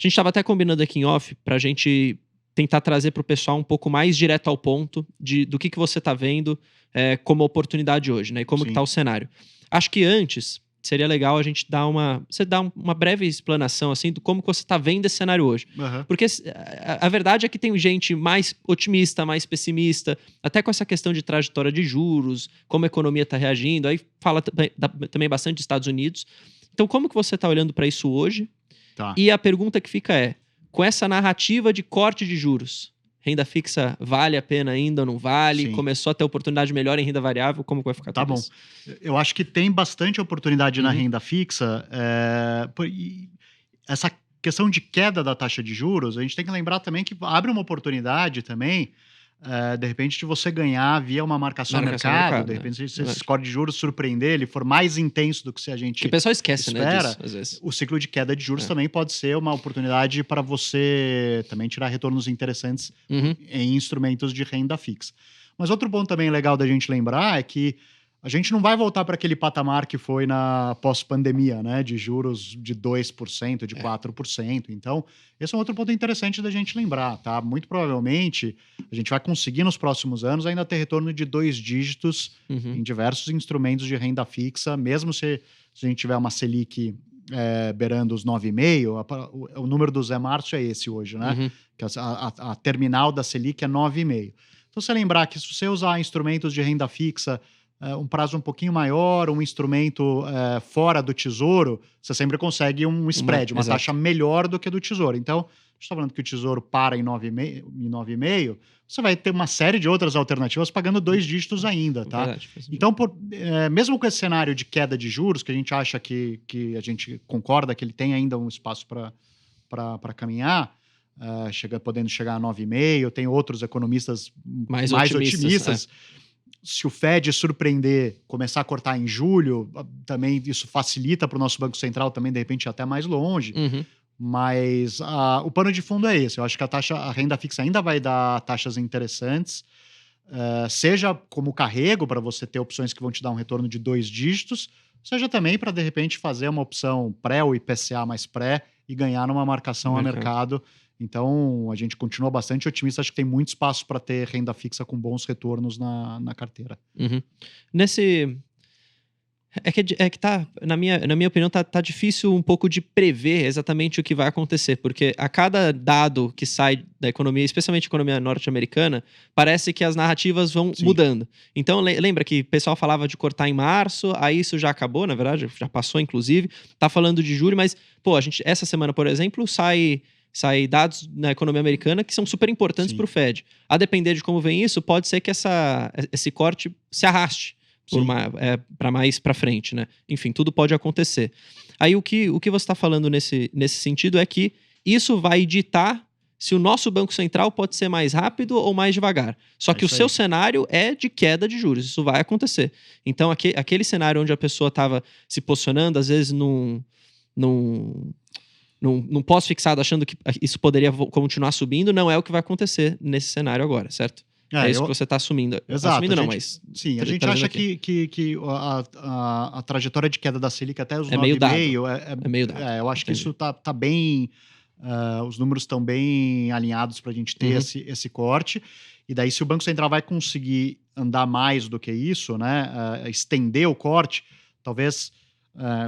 gente estava até combinando aqui em off pra gente tentar trazer para o pessoal um pouco mais direto ao ponto do que você está vendo como oportunidade hoje, né? E como que tá o cenário. Acho que antes seria legal a gente dar uma breve explanação assim do como que você está vendo esse cenário hoje. Porque a verdade é que tem gente mais otimista, mais pessimista, até com essa questão de trajetória de juros, como a economia está reagindo, aí fala também bastante dos Estados Unidos. Então, como que você está olhando para isso hoje? Tá. E a pergunta que fica é, com essa narrativa de corte de juros, renda fixa vale a pena ainda ou não vale? Sim. Começou a ter oportunidade melhor em renda variável? Como que vai ficar Tá tudo bom. isso? Eu acho que tem bastante oportunidade na renda fixa. E essa questão de queda da taxa de juros, a gente tem que lembrar também que abre uma oportunidade também, de repente, de você ganhar via uma marcação a mercado. De repente, se esse score de juros surpreender, ele for mais intenso do que se a gente que o pessoal esquece, espera, né, disso, às vezes. o ciclo de queda de juros também pode ser uma oportunidade para você também tirar retornos interessantes em instrumentos de renda fixa. Mas outro ponto também legal da gente lembrar é que a gente não vai voltar para aquele patamar que foi na pós-pandemia, né? De juros de 2%, de 4%. Então, esse é um outro ponto interessante da gente lembrar, tá? Muito provavelmente, a gente vai conseguir nos próximos anos ainda ter retorno de 2 dígitos em diversos instrumentos de renda fixa, mesmo se a gente tiver uma Selic beirando os 9,5%, o número do Zé Márcio é esse hoje, né? Que a terminal da Selic é 9,5%. Então, se você lembrar que se você usar instrumentos de renda fixa um prazo um pouquinho maior, um instrumento fora do Tesouro, você sempre consegue um spread, uma taxa melhor do que a do Tesouro. Então, a gente está falando que o Tesouro para em 9,5%, você vai ter uma série de outras alternativas pagando 2 dígitos ainda, tá? Verdade, então, mesmo com esse cenário de queda de juros, que a gente acha que a gente concorda que ele tem ainda um espaço para caminhar, podendo chegar a 9,5%, tem outros economistas mais otimistas. Se o Fed surpreender, começar a cortar em julho, também isso facilita para o nosso Banco Central também, de repente, ir até mais longe. Mas o pano de fundo é esse. Eu acho que a renda fixa ainda vai dar taxas interessantes, seja como carrego, para você ter opções que vão te dar um retorno de 2 dígitos, seja também para, de repente, fazer uma opção pré ou IPCA mais pré e ganhar numa marcação a mercado. Então, a gente continua bastante otimista. Acho que tem muito espaço para ter renda fixa com bons retornos na carteira. É que tá, na minha opinião, tá difícil um pouco de prever exatamente o que vai acontecer, porque a cada dado que sai da economia, especialmente a economia norte-americana, parece que as narrativas vão mudando. Então, lembra que o pessoal falava de cortar em março, aí isso já acabou, na verdade, já passou, inclusive. Tá falando de julho, mas, essa semana, por exemplo, sai dados na economia americana que são super importantes para o Fed. A depender de como vem isso, pode ser que esse corte se arraste para mais para frente, né? Enfim, tudo pode acontecer. Aí o que você está falando nesse sentido é que isso vai ditar se o nosso Banco Central pode ser mais rápido ou mais devagar. Só que o seu cenário é de queda de juros, isso vai acontecer. Então, aquele cenário onde a pessoa estava se posicionando, às vezes num pós-fixado, achando que isso poderia continuar subindo, não é o que vai acontecer nesse cenário agora, certo? É isso que você está assumindo. Exato. Assumindo não, mas... Sim, a gente acha que a trajetória de queda da Selic até os 9,5 é meio dado. Eu acho que isso tá bem... os números estão bem alinhados para a gente ter esse corte. E daí, se o Banco Central vai conseguir andar mais do que isso, né, estender o corte, talvez...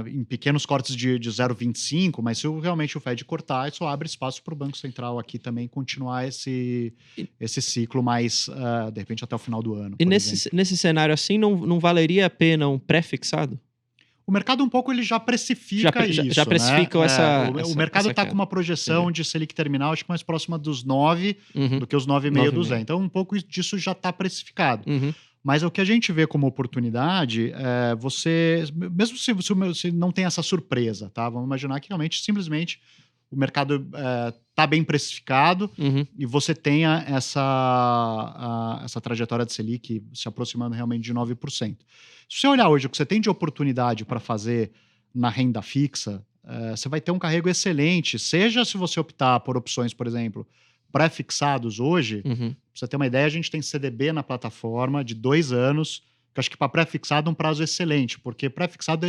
em pequenos cortes de 0,25, mas se realmente o Fed cortar, isso abre espaço para o Banco Central aqui também continuar esse ciclo mais, de repente, até o final do ano. E nesse cenário assim, não valeria a pena um pré-fixado? O mercado um pouco ele já precifica isso. Já precifica né? O mercado está com uma projeção de Selic terminal, acho que mais próxima dos 9 do que os 9,5 do Zé. Então, um pouco disso já está precificado. Mas o que a gente vê como oportunidade é você, mesmo se não tem essa surpresa, tá? Vamos imaginar que realmente, simplesmente, o mercado está bem precificado e você tenha essa trajetória de Selic se aproximando realmente de 9%. Se você olhar hoje o que você tem de oportunidade para fazer na renda fixa, você vai ter um carrego excelente, seja se você optar por opções, por exemplo, pré-fixados hoje. Pra você ter uma ideia, a gente tem CDB na plataforma de 2 anos, Porque eu acho que para pré-fixado é um prazo excelente, porque pré-fixado,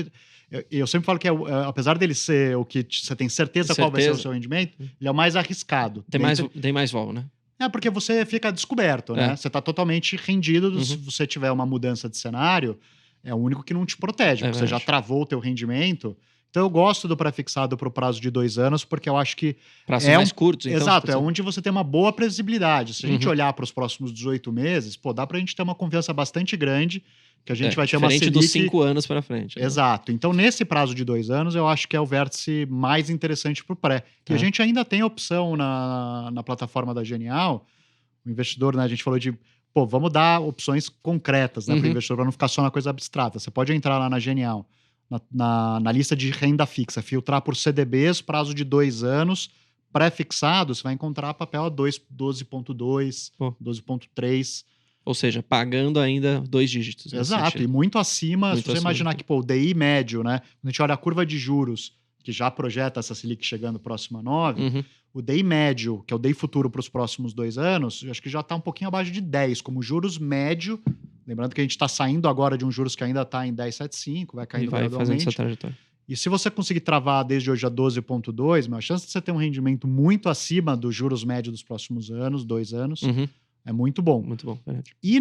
eu sempre falo que apesar dele ser o que você tem certeza qual vai ser o seu rendimento, ele é o mais arriscado. Tem mais vol, né? Porque você fica descoberto, né? Você está totalmente rendido. Se você tiver uma mudança de cenário, é o único que não te protege, porque você já travou o teu rendimento. Então eu gosto do pré-fixado para o prazo de 2 anos, porque eu acho que prazos mais curtos, então. Exato, é onde você tem uma boa previsibilidade. Se a gente olhar para os próximos 18 meses, dá para a gente ter uma confiança bastante grande que a gente vai ter uma Selic... dos 5 anos para frente. Exato. Então, nesse prazo de 2 anos, eu acho que é o vértice mais interessante para o pré. E a gente ainda tem a opção na plataforma da Genial, o investidor, né? A gente falou de, vamos dar opções concretas, né, para o investidor, para não ficar só na coisa abstrata. Você pode entrar lá na Genial, na lista de renda fixa, filtrar por CDBs, prazo de 2 anos, pré-fixado, você vai encontrar papel a 12,2, 12,3. Ou seja, pagando ainda 2 dígitos. Exato, e muito acima, se você imaginar que o DI médio, né? Quando a gente olha a curva de juros, que já projeta essa Selic chegando próximo a 9, o DI médio, que é o DI futuro para os próximos 2 anos, eu acho que já está um pouquinho abaixo de 10, como juros médio. Lembrando que a gente está saindo agora de um juros que ainda está em 10,75, vai caindo gradualmente. Fazendo essa trajetória. E se você conseguir travar desde hoje a 12,2, a chance de você ter um rendimento muito acima dos juros médios dos próximos anos, 2 anos, é muito bom. Muito bom, verdade. E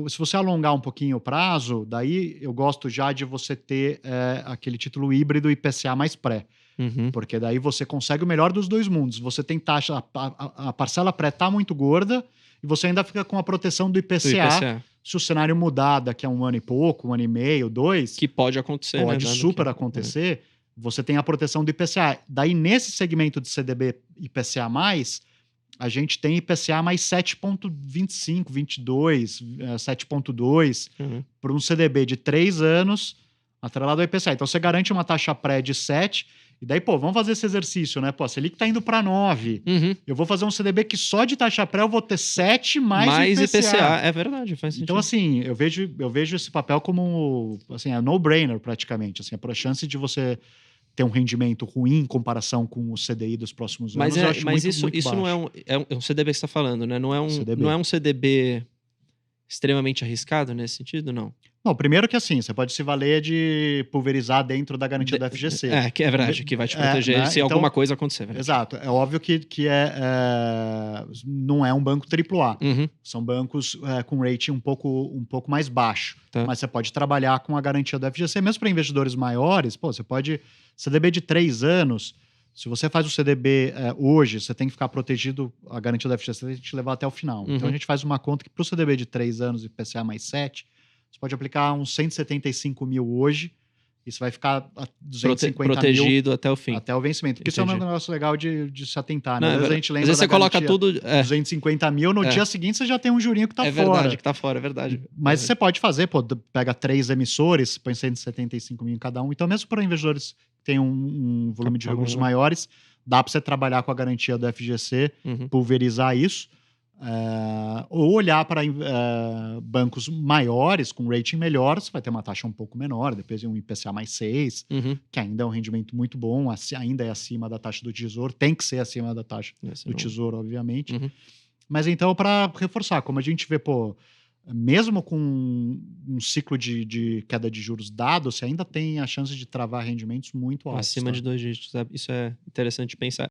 se você alongar um pouquinho o prazo, daí eu gosto já de você ter aquele título híbrido IPCA mais pré. Porque daí você consegue o melhor dos 2 mundos. Você tem taxa, a parcela pré tá muito gorda e você ainda fica com a proteção do IPCA. Se o cenário mudar daqui a 1 ano e pouco, 1 ano e meio, 2... Que pode acontecer, Pode super acontecer. Você tem a proteção do IPCA. Daí, nesse segmento de CDB IPCA+, a gente tem IPCA mais 7,25, 22, 7,2 para um CDB de 3 anos atrelado ao IPCA. Então, você garante uma taxa pré de 7 e daí, vamos fazer esse exercício, né? A Selic tá indo para 9. Eu vou fazer um CDB que só de taxa pré eu vou ter 7 mais IPCA. É verdade, faz sentido. Então, assim, eu vejo esse papel como, assim, é no-brainer praticamente. Assim, a chance de você ter um rendimento ruim em comparação com o CDI dos próximos anos, eu acho muito isso baixo. Não é um CDB que você está falando, né? Não é um CDB extremamente arriscado nesse sentido, não? Não, primeiro que assim, você pode se valer de pulverizar dentro da garantia da FGC. Que é verdade, que vai te proteger se alguma coisa acontecer. Verdade. Exato. É óbvio que não é um banco AAA. São bancos com rating um pouco mais baixo. Tá. Mas você pode trabalhar com a garantia da FGC. Mesmo para investidores maiores, você pode... CDB de 3 anos, se você faz o CDB hoje, você tem que ficar protegido, a garantia da FGC tem que te levar até o final. Então a gente faz uma conta que para o CDB de 3 anos e IPCA mais 7, você pode aplicar uns 175 mil hoje e você vai ficar a 250 protegido mil até o fim. Até o vencimento. Porque isso é um negócio legal de se atentar, né? Não, às vezes a gente lembra às vezes você coloca tudo... 250 mil, no dia seguinte você já tem um jurinho que tá fora. É verdade, que tá fora, é verdade. Mas você pode fazer, pega 3 emissores, põe 175 mil em cada um. Então mesmo para investidores que têm um volume de recursos maiores, dá para você trabalhar com a garantia do FGC, pulverizar isso. Ou olhar para bancos maiores, com rating melhor, você vai ter uma taxa um pouco menor, depois de um IPCA mais 6, que ainda é um rendimento muito bom, ainda é acima da taxa do Tesouro, tem que ser acima da taxa do Tesouro, obviamente. Mas então, para reforçar, como a gente vê, mesmo com um ciclo de queda de juros dado, você ainda tem a chance de travar rendimentos muito altos. Acima de 2 dígitos, isso é interessante pensar.